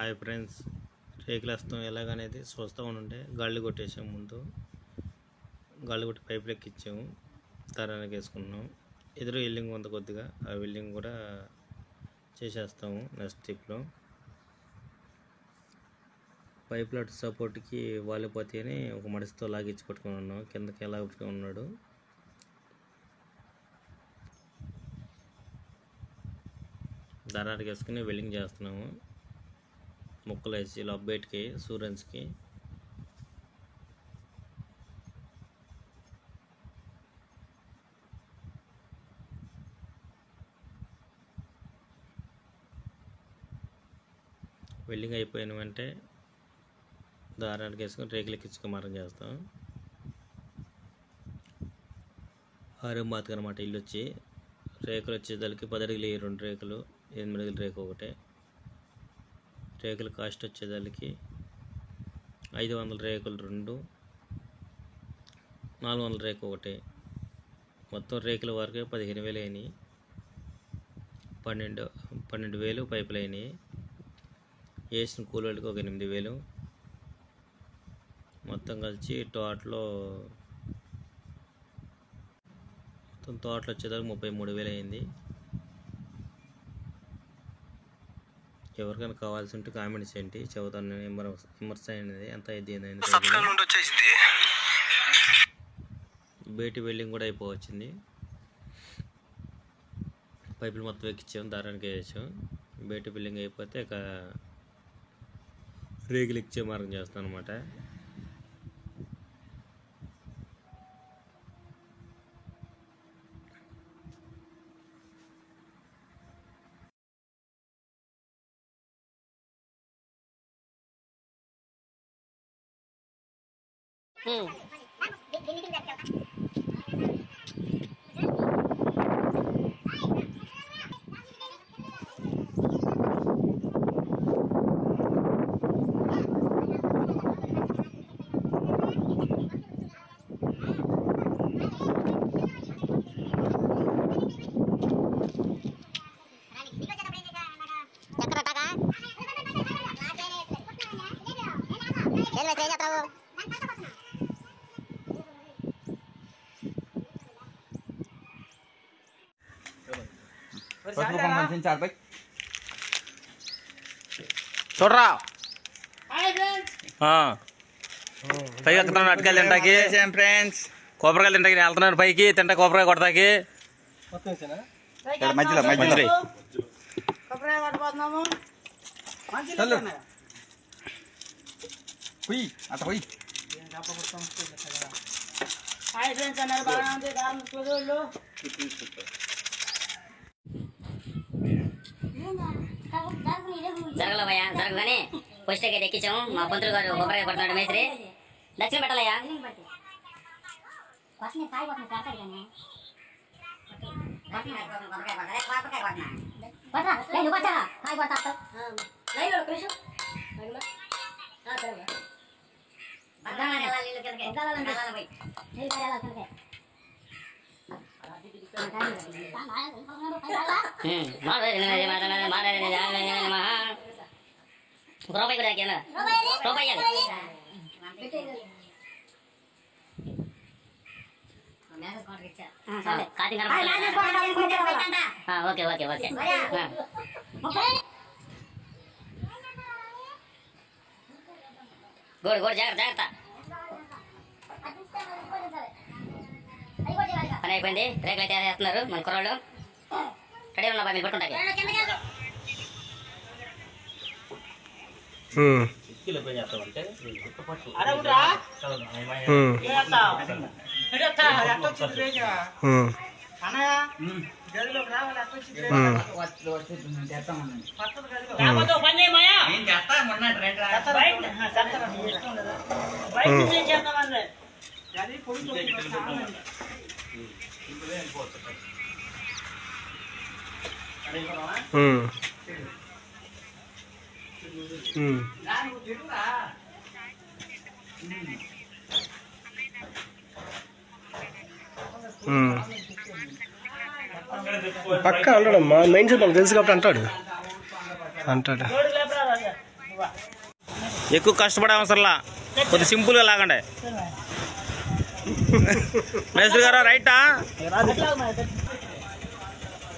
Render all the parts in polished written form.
Hi friends, రేకులు వేస్తాం ఎలాగనేది చూస్తూ ఉంటే గాళ్ళు కొట్టేసాము. ముందు గాళ్ళు కొట్టి పైపులు ఎక్కించాము, తరానికి వేసుకున్నాం. ఎదురు వెల్డింగ్ ఉంది కొద్దిగా, ఆ వెల్డింగ్ కూడా చేసేస్తాము నెక్స్ట్ స్టెప్లో. పైప్ లైట్ సపోర్ట్కి వాలిపోతే అని ఒక మడిసితో లాగిచ్చి పట్టుకుని ఉన్నాం. కిందకి ఎలా పట్టుకుని ఉన్నాడు. దారానికి వేసుకుని వెల్డింగ్ చేస్తున్నాము. ముక్కలు వేసి లబ్బేట్కి సూరెన్స్కి వెల్డింగ్ అయిపోయిన వెంటనే దారానికి వేసుకొని రేకులు ఎక్కించుకొని మారం చేస్తాం. ఆరు మాతకు అనమాట ఇల్లు వచ్చి. రేకులు వచ్చేదానికి 10 అడుగులు 2 రేకులు, 8 అడుగుల రేకు ఒకటే. రేకుల కాస్ట్ వచ్చేదానికి 500 రేకులు 2, 400 రేకు ఒకటి. మొత్తం రేకుల వరకే 15,000 అయినాయి. 12,000 పైపులు అయినాయి. వేసిన కూలీలకు ఒక 8,000. మొత్తం కలిసి తోటలో వచ్చేదానికి 33,000 అయింది. ఎవరికైనా కావాల్సి ఉంటే కామెంట్స్ ఏంటి చదువుతాను. విమర్శ అనేది ఎంత అయింది. బయటి వెల్డింగ్ కూడా అయిపోవచ్చింది. పైపులు మొత్తం ఎక్కించాము, దారానికి వేసాం. బయట వెల్డింగ్ అయిపోతే ఇక రేకులు ఎక్కించే మార్గం చేస్తాం అనమాట. చూడరా పైకి ఎక్కుతున్నాను. అటుకాయలు తింటాకి ఫ్రెండ్స్, కొబ్బరికాయలు తింటాకి వెళ్తున్నాను పైకి. తింటా కొబ్బరికాయ కొడతాకి మధ్యలో జరగలే భయ్యా, జరగగానే పొస్టకి అయితే ఎక్కించాము. మా పంతులు గారు కొబ్బరికాయ కొడుతున్నాడు. మేస్త్రి దక్షిణ పెట్టాలయ్యా. రూపాయి కూడా రూపాయి ఓకే ఓకే ఓకే. గోడు జాగ్రత్త. పని అయిపోయింది. రేకులు అయితే వేస్తున్నారు మన కుర్రాళ్ళు. రెడీ ఉన్నా మీరు పట్టుకుంటారు. పక్క అంటాడమ్మా, మైండ్ సెట్ మనకు తెలుసు కాబట్టి అంటాడు. ఎక్కువ కష్టపడే అవసరంలా, కొద్ది సింపుల్గా లాగండి. మేస్త్రి గారు రైటా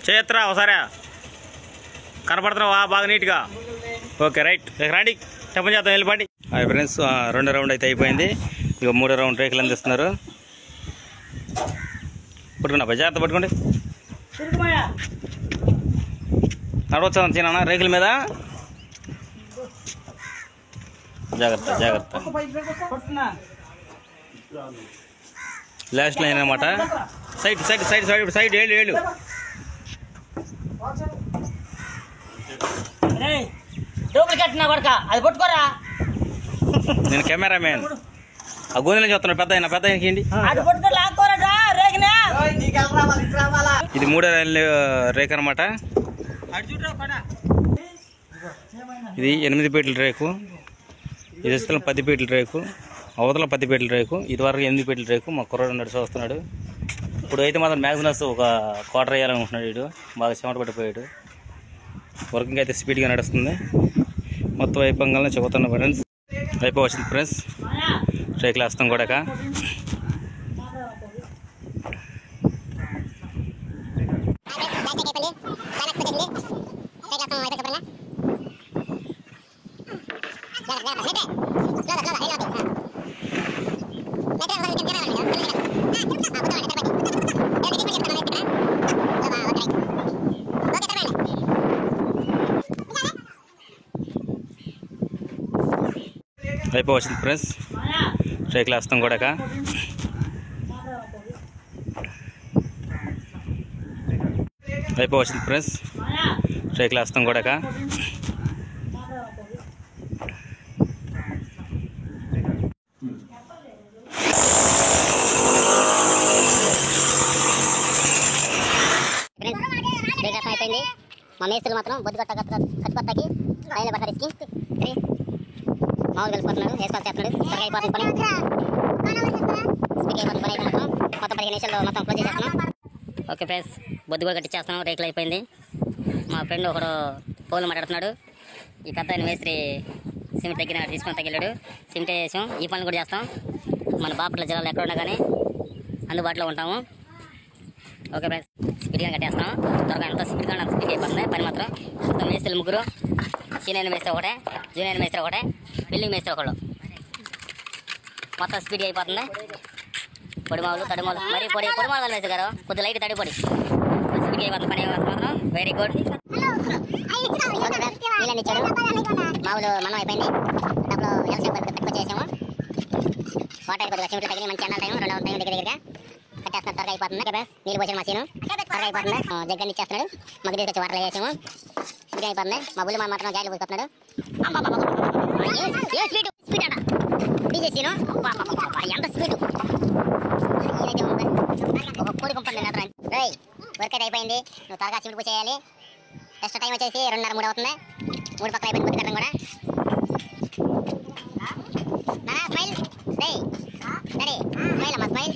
చేయత్రా ఒకసారి కనపడుతున్నావా బాగా నీట్గా? ఓకే రైట్, రండి చెప్పని చేద్దాం వెళ్ళిపండి. హాయ్ ఫ్రెండ్స్, రెండో రౌండ్ అయితే అయిపోయింది. ఇక మూడో రౌండ్ రేకులు అందిస్తున్నారు. పట్టుకున్నా జాగ్రత్త పట్టుకోండి. నడవచ్చా చిన్న రేకుల మీద? జాగ్రత్త జాగ్రత్త. లాస్ట్ లైన్ అనమాట. Side side side side side ఏళ్ళు ఏళ్ళు. నేను కెమెరా మ్యాన్. ఆ గోధుల చూస్తున్నాడు పెద్ద అయినా పెద్ద అయినకి. ఇది మూడో రేకు అనమాట. ఇది 8 ఫీట్ల రేకు, ఇది 10 ఫీట్ల రేకు, అవతల 10 ఫీట్ల రేకు, ఇది వరకు 8 ఫీట్ల రేకు. మా కుర్రాడు నడిచి వస్తున్నాడు. ఇప్పుడు అయితే మాత్రం మ్యాగ్జినస్ ఒక క్వార్టర్ వేయాలనుకుంటున్నాడు. వీడు బాగా చెమట పడిపోయాడు. వర్కింగ్ అయితే స్పీడ్గా నడుస్తుంది. మొత్తం అయిపోగానే చెబుతున్నా ఫ్రెండ్స్. అయిపోవచ్చింది ఫ్రెండ్స్ రేకులు వేస్తాం కూడా. అయిపోవచ్చింది ఫ్రెండ్స్ రేకులు వేస్తాం కూడా. అయిపోవచ్చింది ఫ్రెండ్స్ రేకులు వేస్తాం కూడా. అయిపోయింది. మా మేస్త్రులు మాత్రం బొద్దు కట్టుకొత్తకి ఆయన బట్ట రిస్కి మామూలు కలిసిపోతున్నాడు. వేసుకోవాలి చేస్తున్నాడు. త్వరగా అయిపోతుంది పని. స్పీక్ అయిపోతుంది పని అయితే మొత్తం 15 నిమిషాల్లో మొత్తం క్లోజ్ చేసేస్తున్నాం. ఓకే ఫ్రెండ్స్, బొద్దు కూడా కట్టించేస్తున్నాం. రేకులు అయిపోయింది. మా ఫ్రెండ్ ఒకడు ఫోన్లో మాట్లాడుతున్నాడు. ఈ పెద్ద ఆయన మేస్త్రి సిమెంట్ తీసుకొని తగిలాడు. సిమెంట్ వేసాం. ఈ పనులు కూడా చేస్తాం. మన బాపట్ల జిల్లాలో ఎక్కడ ఉన్నా కానీ అందుబాటులో ఉంటాము. ఓకే ఫ్రెండ్స్, స్పీడ్గా కట్టేస్తాం. త్వరగా ఎంత స్పీడ్గా అంత స్పీడ్ అయిపోతుంది పని మాత్రం. మొత్తం మేస్త్రులు ముగ్గురు, సీనియర్ మేస్త్రి ఒకటే, జూనియర్ మేస్త్రి ఒకటే, బిల్డింగ్ మేస్త్రి ఒకళ్ళు. మొత్తం స్పీడ్గా అయిపోతుంది. పొడిమావులు తడిమాలు మరి పొడిమాలు మేస్త్రి గారు కొద్ది లైట్ తడిపొడి స్పీడ్గా అయిపోతుంది పని మాత్రం. Very good. నీళ్ళని ఇచ్చాడు. మావులు మనం అయిపోయింది. డబ్బులు ఎలక్షన్ పెట్టుకొచ్చేసాము. వాటర్ కొద్దిగా సిమెంట్లు తగిలి మంచి అన్న టైం 2 టైం దగ్గరగా కట్టేస్తున్నారు. త్వరగా అయిపోతుంది. నీళ్ళు పోసిన మసీను త్వరగా అయిపోతుంది. జగ్గని ఇచ్చేస్తున్నాడు. మగ్గు తీసుకొచ్చి వాటర్ వేసాము. స్పీడ్ అయిపోతుంది. మా బుల్లి మా మాత్రం జాయిలు పోసుకుంటున్నాడు. స్పీడ్ అంట తీసేసాను. ఎంత స్పీడ్ ఒక కోడి పంపండి. రేయ్ వర్క్ అయితే అయిపోయింది. నువ్వు త్వరగా సిమెంట్ పూసేయాలి. నెక్స్ట్ టైం వచ్చేసి 2:30-3 అవుతుంది. 3 పక్కల అయిపోయింది బుద్ధి కట్టడం కూడా. స్మైల్ రేయ్ రెడీ స్మైల్ అమ్మా స్మైల్.